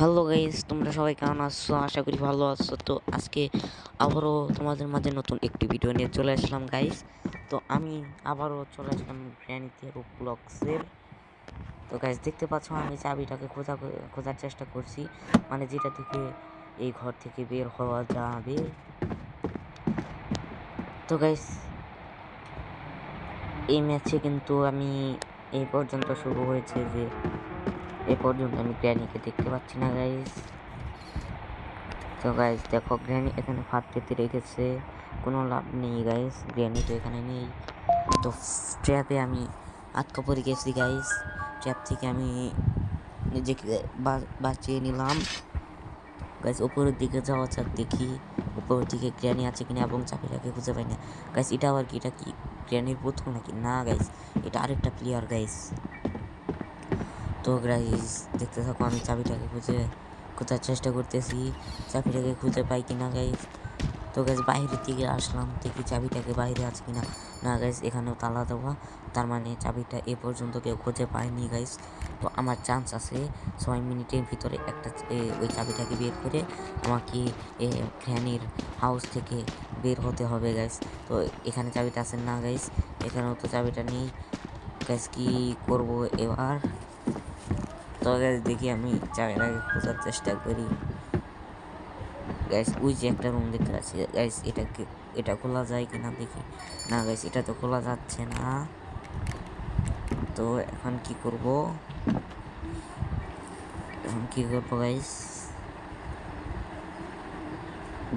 Hello guys, তোমরা সবাই কেমন আছো? আশা করি ভালো আছো। তো আজকে আবারও তোমাদের মাঝে নতুন একটি ভিডিও নিয়ে চলে আসলাম গাইস। তো আমি আবারও চলে আসলাম গ্র্যানিতে রোবলক্সের। তো গাইস দেখতে পাচ্ছ আমি চাবিটাকে খোঁজার চেষ্টা করছি, মানে যেটা থেকে এই ঘর থেকে বের হওয়া যাবে। তো গাইস এই ম্যাচে কিন্তু আমি এই পর্যন্ত শুরু হয়েছে যে এই পর্যন্ত আমি গ্র্যানিকে দেখতে পাচ্ছি না গাইস। তো গাইস দেখো গ্র্যানি এখানে ফাঁদ পেতে রেখেছে, কোনো লাভ নেই গাইস, গ্র্যানি তো এখানে নেই। তো ট্র্যাপে আমি আটকা পড়ে গেছি গাইস। ট্র্যাপ থেকে আমি নিজেকে বাঁচিয়ে নিলাম গাইস। উপরের দিকে যাওয়া যাক, দেখি উপরের দিকে গ্র্যানি আছে কিনা এবং চাবিটাকে খুঁজে পাই না গাইস। এটা আবার কি, এটা কি গ্র্যানির পুতুল নাকি? না গাইস, এটা আরেকটা প্লেয়ার গাইস। তো গাইস দেখতে থাকো, আমি চাবিটাকে খোঁজার চেষ্টা করতেছি, চাবিটাকে খুঁজে পাই কিনা গাইস। তো গাইস বাইরের দিকে আসলাম, দেখি চাবিটাকে বাইরে আছে কিনা। না গাইস, এখানেও তালা দেওয়া, তার মানে চাবিটা এ পর্যন্ত কেউ খুঁজে পায়নি গাইস। তো আমার চান্স আছে 6 মিনিটের ভিতরে ওই চাবিটাকে বের করে আমাকে গ্র্যানির হাউস থেকে বের হতে হবে গাইস। তো এখানে চাবিটা আছে না গাইস, এখানেও তো চাবিটা নেই গাইস। কি করব এবার? তো গাইস দেখি আমি চাবিটাকে খোঁজার চেষ্টা করি গাইস। ওই যে একটা রুম দেখতে পাচ্ছি গাইস, এটা খোলা যায় কিনা দেখি। না গাইস, এটা তো খোলা যাচ্ছে না। তো এখন কি করব গাইস?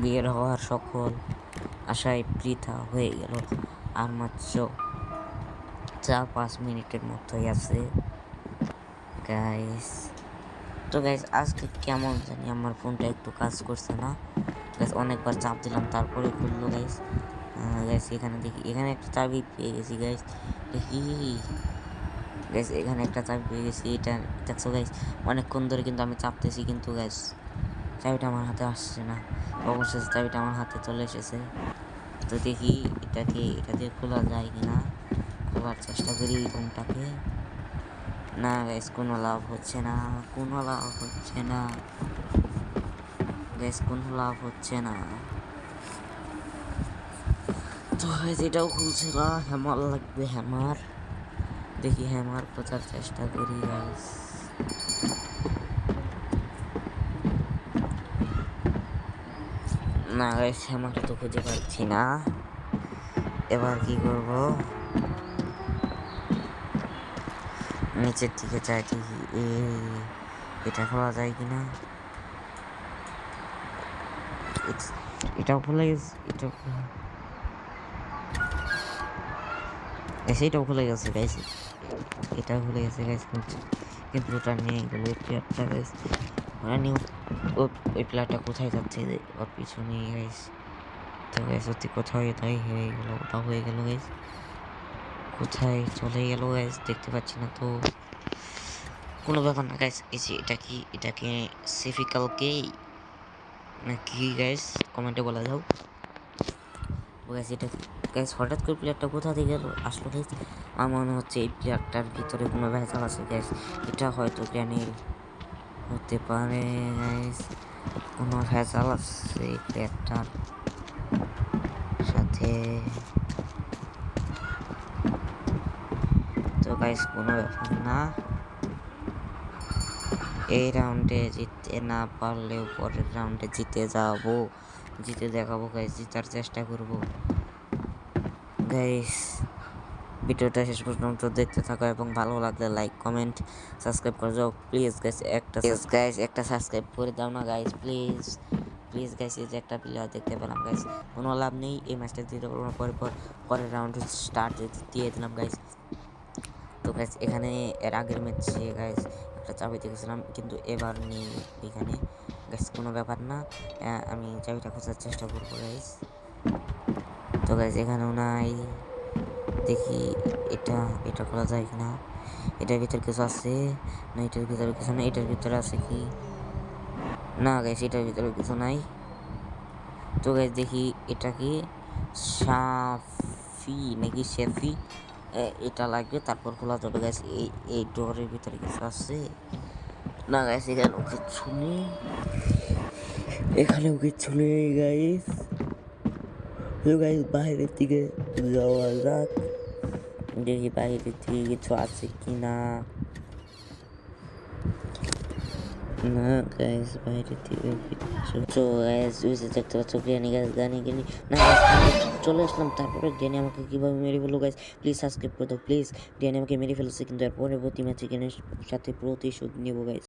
বের হওয়ার সকল আশায় বৃথা হয়ে গেল। আর মাত্র 4-5 মিনিটের মতোই আছে গাইস। তো গাইস আজকে কেমন জানি আমার ফোনটা একটু কাজ করছে না গাইস, অনেকবার চাপ দিলাম তারপরে খুললো গাইস। গাইস এখানে দেখি, এখানে একটা চাবি পেয়ে গেছি গাইস। দেখি গাইস, এখানে একটা চাবি পেয়ে গেছি। এটা দেখছো গাইস, অনেকক্ষণ ধরে কিন্তু আমি চাপতেছি, কিন্তু গাইস চাবিটা আমার হাতে আসছে না। অবশেষে চাবিটা আমার হাতে চলে এসেছে। তো দেখি এটা দিয়ে খোলা যায় কিনা, খোলার চেষ্টা করি রুমটাকে। না গাইস, কোনো লাভ হচ্ছে না, কোনো লাভ হচ্ছে না গাইস, কোনো লাভ হচ্ছে না। তো গাইস এটাও খুলছে না, হ্যামার লাগবে, হ্যামার। দেখি হ্যামার খোঁজার চেষ্টা করি গাইস। না গাইস, হ্যামারটা তো খুঁজে পাচ্ছি না। এবার কি করব? নিচের দিকে যাই, দেখি এটা খোলা যায় কিনা। এটাও খুলে গেছে, এটাও খুলে গেছে গাইস, এটাও খুলে গেছে গাইস। কিন্তু ওটা নিয়ে গেল ওই প্লেয়ারটা গাইস। ওরা নিয়ে ওই প্লেয়ারটা কোথায় যাচ্ছে, ওর পিছনে গাইস। তো গাইস সত্যি কোথায় তাই হয়ে গেল, ওটা হয়ে গেল গাইস। কোথায় চলে গেল গাইস, দেখতে পাচ্ছি না তো। কোনো ব্যাপার না গাইস। এটাকে সেফিক্যাল কে নাকি গাইস, কমেন্টে বলা যাও। গাইস এটা কি গাইস, হঠাৎ করে প্লেয়ারটা কোথা থেকে গেল আসলো গাইস। আমার মনে হচ্ছে এই প্লেয়ারটার ভিতরে কোনো ভেজাল আছে গাইস। এটা হয়তো গ্র্যানির হতে পারে গাইস, কোনো ভেজাল আছে এই প্লেয়ারটার সাথে। তো গাইস কোনো ব্যাপার না, এই রাউন্ডে জিততে না পারলেও পরের রাউন্ডে জিতে দেখাবো গাইস, জিতার চেষ্টা করব গাইস। ভিডিওটা শেষ পর্যন্ত দেখতে থাকো এবং ভালো লাগলে লাইক কমেন্ট সাবস্ক্রাইব করে যাও প্লিজ গাইস। একটা সাবস্ক্রাইব করে দাও না গাইস, প্লিজ প্লিজ গাইস। এই যে একটা প্লেয়ার দেখতে পেলাম গাইস, কোনো লাভ নেই এই ম্যাচটা দিতে পারবো না। পরের রাউন্ড স্টার্ট দিয়ে দিলাম গাইস। তো গাইস এখানে এর আগের ম্যাচে গাইস একটা চাবি দেখেছিলাম, কিন্তু এবার নেই এখানে গাইস। কোনো ব্যাপার না, আমি চাবিটা খোঁজার চেষ্টা করবো গাইস। তো গাইস এখানেও নাই, দেখি এটা এটা খোলা যায় কিনা। এটার ভিতরে কিছু আছে না, এটার ভিতরে কিছু না, এটার ভিতরে আছে কি না গাইস, এটার ভিতরে কিছু নাই। তো গাইস দেখি এটা কি সাফি নাকি শেফি, এটা লাগবে তারপর খোলা যাবে গাইস। এই ডোরের ভিতরে কিছু আছে, না গাইস, এখানেও কিচ্ছু নেই, এখানেও কিচ্ছু নেই গাইস। তো গাইস বাইরের দিকে যাওয়া যাক, দেখি বাইরের দিকে কিছু আছে কি না। না গাইস, বাইরের দিকে কিছু, তো গাইস ওই যে দেখতে পাচ্ছ গ্র্যানি, গাইস গ্র্যানি গ্র্যানি, না guys, আমি চলে আসলাম, তারপরে গ্র্যানি আমাকে কীভাবে মেরে ফেললো গাইস, প্লিজ সাবস্ক্রাইব করে দাও প্লিজ। গ্র্যানি আমাকে মেরে ফেলেছে, কিন্তু এর পরবর্তী ম্যাচে গ্র্যানির সাথে প্রতিশোধ নেবো গাইস।